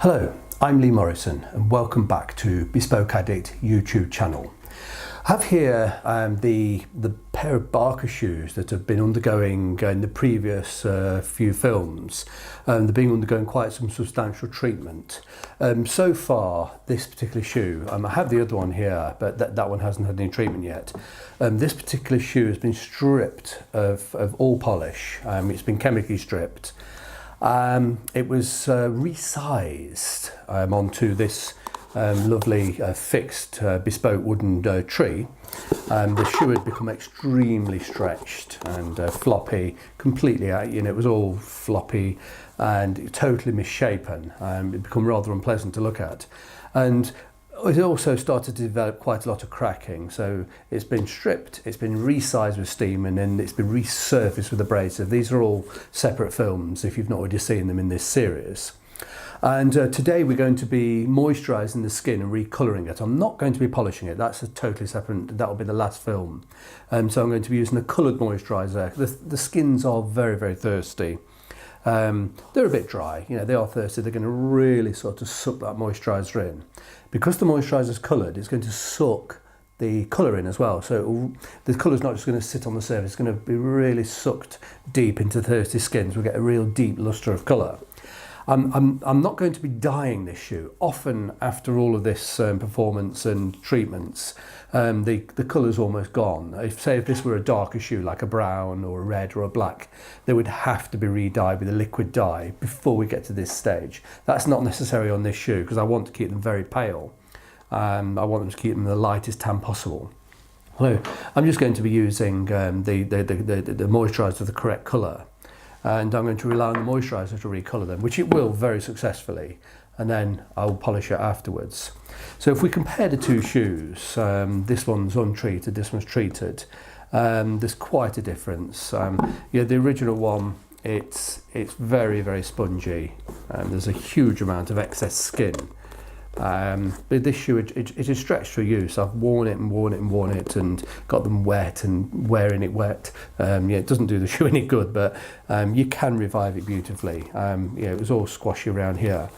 Hello, I'm Lee Morrison and welcome back to Bespoke Addict YouTube channel. I have here the pair of Barker shoes that have been undergoing in the previous few films. They've been undergoing quite some substantial treatment. So far, this particular shoe, I have the other one here, but that one hasn't had any treatment yet. This particular shoe has been stripped of all polish. It's been chemically stripped. It was resized onto this lovely fixed bespoke wooden tree. The shoe had become extremely stretched and floppy, completely out, it was all floppy and totally misshapen. It become rather unpleasant to look at. And it also started to develop quite a lot of cracking, so it's been stripped, it's been resized with steam, and then it's been resurfaced with abrasive. These are all separate films if you've not already seen them in this series. And today we're going to be moisturising the skin and recolouring it. I'm not going to be polishing it, that's a totally separate, that will be the last film. So I'm going to be using a coloured moisturiser. The skins are very, very thirsty. They're a bit dry, they are thirsty. They're going to really sort of suck that moisturiser in. Because the moisturiser is coloured, it's going to suck the colour in as well. So the colour's not just going to sit on the surface, it's going to be really sucked deep into thirsty skins. We'll get a real deep lustre of colour. I'm not going to be dyeing this shoe. Often after all of this performance and treatments, the colour's almost gone. If this were a darker shoe like a brown or a red or a black, they would have to be re-dyed with a liquid dye before we get to this stage. That's not necessary on this shoe because I want to keep them very pale. I want them to keep them the lightest tan possible. So I'm just going to be using the moisturiser of the correct colour. And I'm going to rely on the moisturiser to recolour them, which it will very successfully, and then I'll polish it afterwards. So if we compare the two shoes, this one's untreated, this one's treated, there's quite a difference. The original one, it's very, very spongy, and there's a huge amount of excess skin. But this shoe, it is stretched for use. I've worn it and worn it and worn it and got them wet and wearing it wet. It doesn't do the shoe any good, but you can revive it beautifully. It was all squashy around here.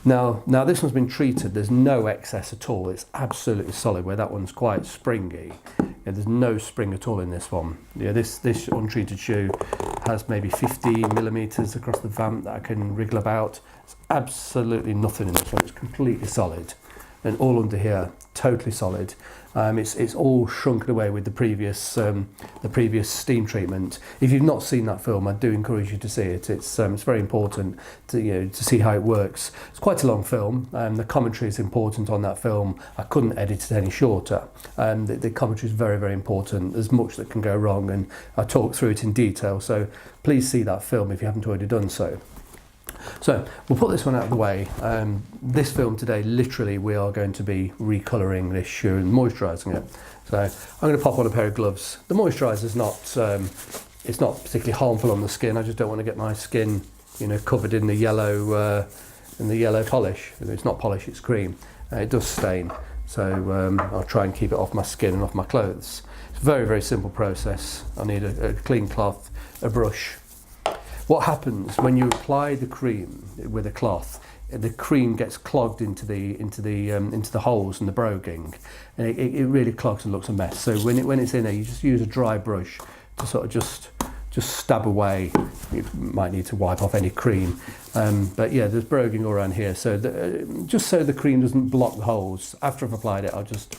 Now this one's been treated. There's no excess at all. It's absolutely solid, where that one's quite springy. There's no spring at all in this one. This untreated shoe has maybe 50 millimeters across the vamp that I can wriggle about. There's absolutely nothing in this one. It's completely solid, and all under here, totally solid. It's all shrunken away with the previous steam treatment. If you've not seen that film, I do encourage you to see it. It's very important to see how it works. It's quite a long film. The commentary is important on that film. I couldn't edit it any shorter. The commentary is very, very important. There's much that can go wrong, and I talk through it in detail. So please see that film if you haven't already done so. So we'll put this one out of the way. This film today, literally, we are going to be recolouring this shoe and moisturising it. So I'm going to pop on a pair of gloves. The moisturiser is not, it's not particularly harmful on the skin. I just don't want to get my skin, covered in the yellow polish. It's not polish, it's cream. It does stain. So I'll try and keep it off my skin and off my clothes. It's a very, very simple process. I need a clean cloth, a brush. What happens when you apply the cream with a cloth? The cream gets clogged into the holes and the broguing, and it really clogs and looks a mess. So when it's in there, you just use a dry brush to sort of just stab away. You might need to wipe off any cream, but yeah, there's broguing all around here. So just so the cream doesn't block the holes. After I've applied it, I'll just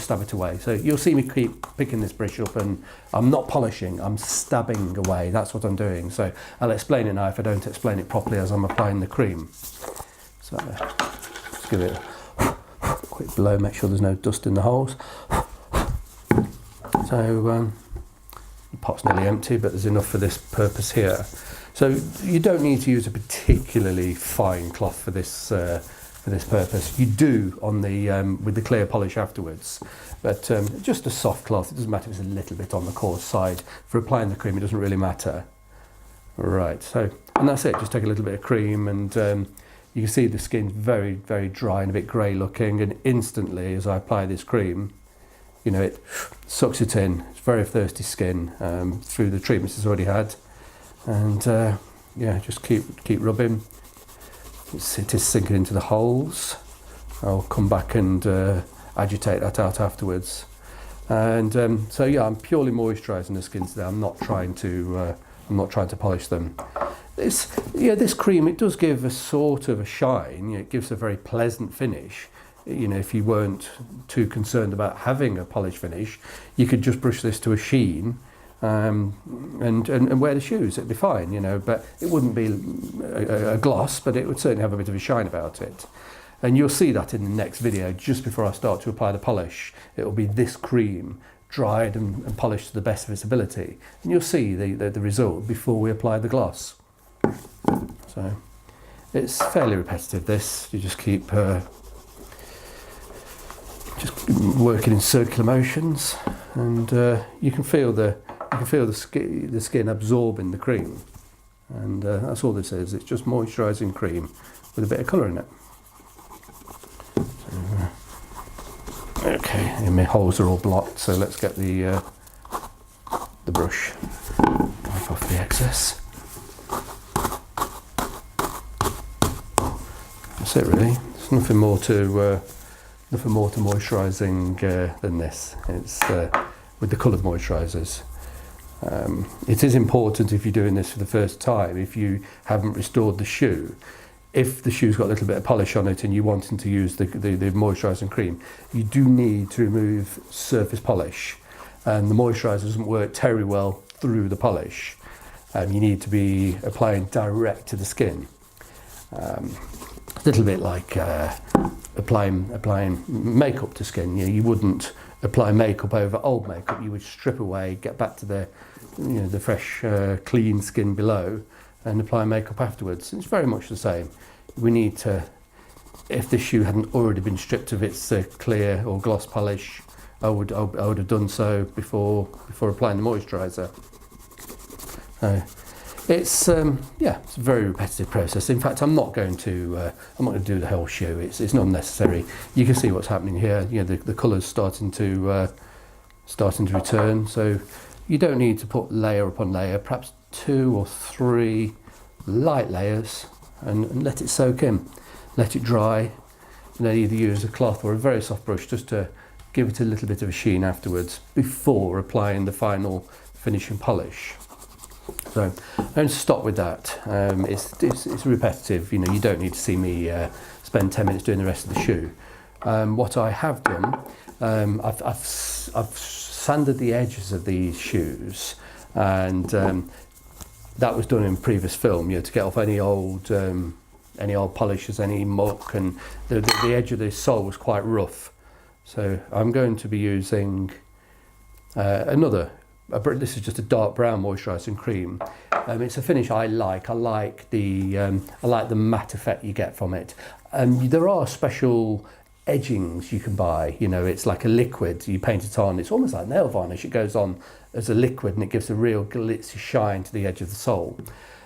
stab it away. So you'll see me keep picking this brush up, and I'm not polishing, I'm stabbing away. That's what I'm doing. So I'll explain it now if I don't explain it properly as I'm applying the cream. So let's give it a quick blow, make sure there's no dust in the holes. So the pot's nearly empty, but there's enough for this purpose here. So you don't need to use a particularly fine cloth for this purpose. You do on the with the clear polish afterwards, but just a soft cloth. It doesn't matter if it's a little bit on the coarse side. For applying the cream, it doesn't really matter. Right, so, and that's it. Just take a little bit of cream, and you can see the skin's very, very dry and a bit grey looking, and instantly as I apply this cream, it sucks it in. It's very thirsty skin through the treatments it's already had, and yeah, just keep rubbing. it is sinking into the holes. I'll come back and agitate that out afterwards. And so yeah, I'm purely moisturising the skin today. I'm not trying to polish them. This cream, it does give a sort of a shine. It gives a very pleasant finish. If you weren't too concerned about having a polished finish, you could just brush this to a sheen and wear the shoes. It'd be fine, but it wouldn't be a gloss, but it would certainly have a bit of a shine about it. And you'll see that in the next video, just before I start to apply the polish. It will be this cream dried and polished to the best of its ability. And you'll see the result before we apply the gloss. So it's fairly repetitive, this. You just keep just working in circular motions, and you can feel the skin absorbing the cream. And that's all this is. It's just moisturising cream with a bit of colour in it. Okay, and my holes are all blocked, so let's get the brush, wipe off the excess. That's it really. There's nothing more to moisturising than this. It's with the coloured moisturisers. It is important, if you're doing this for the first time, if you haven't restored the shoe, if the shoe's got a little bit of polish on it and you're wanting to use the moisturising cream, you do need to remove surface polish, and the moisturiser doesn't work terribly well through the polish. You need to be applying direct to the skin. A little bit like applying makeup to skin. You wouldn't apply makeup over old makeup. You would strip away, get back to the fresh, clean skin below, and apply makeup afterwards. It's very much the same. We need to, if this shoe hadn't already been stripped of its clear or gloss polish, I would have done so before applying the moisturiser. It's a very repetitive process. In fact, I'm not going to do the whole shoe. It's not necessary. You can see what's happening here. The colour's starting to return. So you don't need to put layer upon layer. Perhaps 2 or 3 light layers, and let it soak in. Let it dry, and then either use a cloth or a very soft brush just to give it a little bit of a sheen afterwards before applying the final finishing polish. So I'm going to stop with that. It's repetitive. You don't need to see me spend 10 minutes doing the rest of the shoe. What I have done, I've sanded the edges of these shoes, and that was done in previous film, to get off any old polishes, any muck, and the edge of this sole was quite rough. So I'm going to be using this is just a dark brown moisturising cream. It's a finish I like. I like the matte effect you get from it. There are special edgings you can buy. It's like a liquid. You paint it on. It's almost like nail varnish. It goes on as a liquid, and it gives a real glitzy shine to the edge of the sole.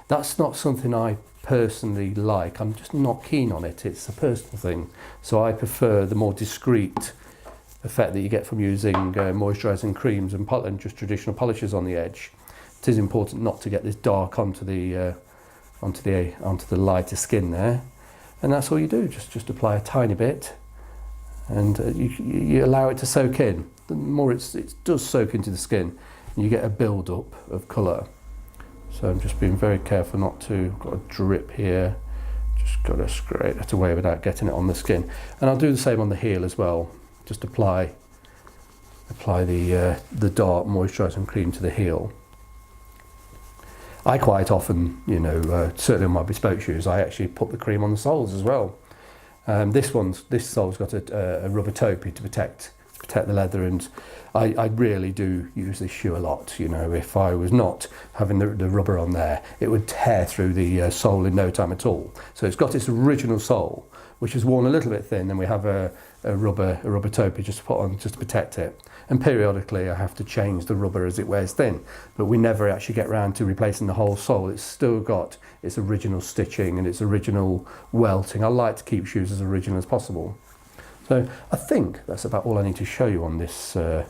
That's not something I personally like. I'm just not keen on it. It's a personal thing. So I prefer the more discreet effect that you get from using moisturising creams and just traditional polishes on the edge. It is important not to get this dark onto the lighter skin there, and that's all you do. Just apply a tiny bit, and you allow it to soak in. The more it does soak into the skin, you get a build up of colour. So I'm just being very careful not to got a drip here. Just got to scrape that away without getting it on the skin, and I'll do the same on the heel as well. Just apply the dark moisturising cream to the heel. I quite often, certainly on my Bespoke shoes, I actually put the cream on the soles as well. This sole's got a rubber topi to protect the leather, and I really do use this shoe a lot. If I was not having the rubber on there, it would tear through the sole in no time at all. So it's got its original sole, which is worn a little bit thin, and we have a rubber topi just to put on just to protect it. And periodically I have to change the rubber as it wears thin, but we never actually get round to replacing the whole sole. It's still got its original stitching and its original welting. I like to keep shoes as original as possible. So I think that's about all I need to show you on this. You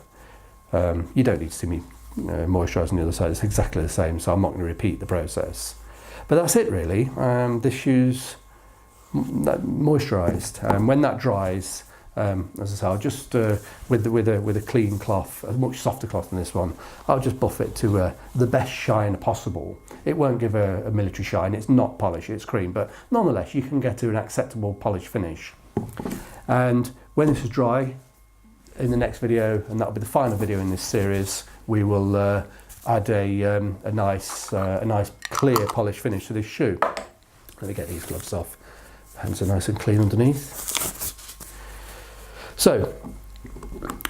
don't need to see me moisturising the other side. It's exactly the same, so I'm not going to repeat the process. But that's it really. This shoe's moisturised. And when that dries, as I say, I'll just with a clean cloth, a much softer cloth than this one, I'll just buff it to the best shine possible. It won't give a military shine. It's not polish, it's cream, but nonetheless you can get to an acceptable polish finish. And when this is dry, in the next video, and that'll be the final video in this series, we will add a nice clear polish finish to this shoe. Let me get these gloves off. Hands are nice and clean underneath. So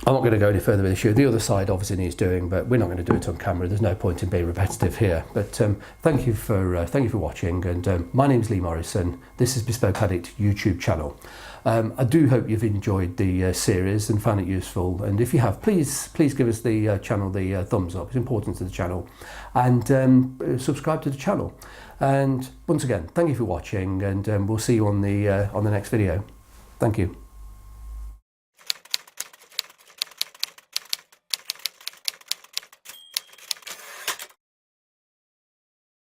I'm not going to go any further with the shoe. The other side obviously needs doing, but we're not going to do it on camera. There's no point in being repetitive here. But thank you for watching. And my name's Lee Morrison. This is Bespoke Addict YouTube channel. I do hope you've enjoyed the series and found it useful. And if you have, please give us the channel the thumbs up. It's important to the channel. And subscribe to the channel. And once again, thank you for watching. And we'll see you on the next video. Thank you.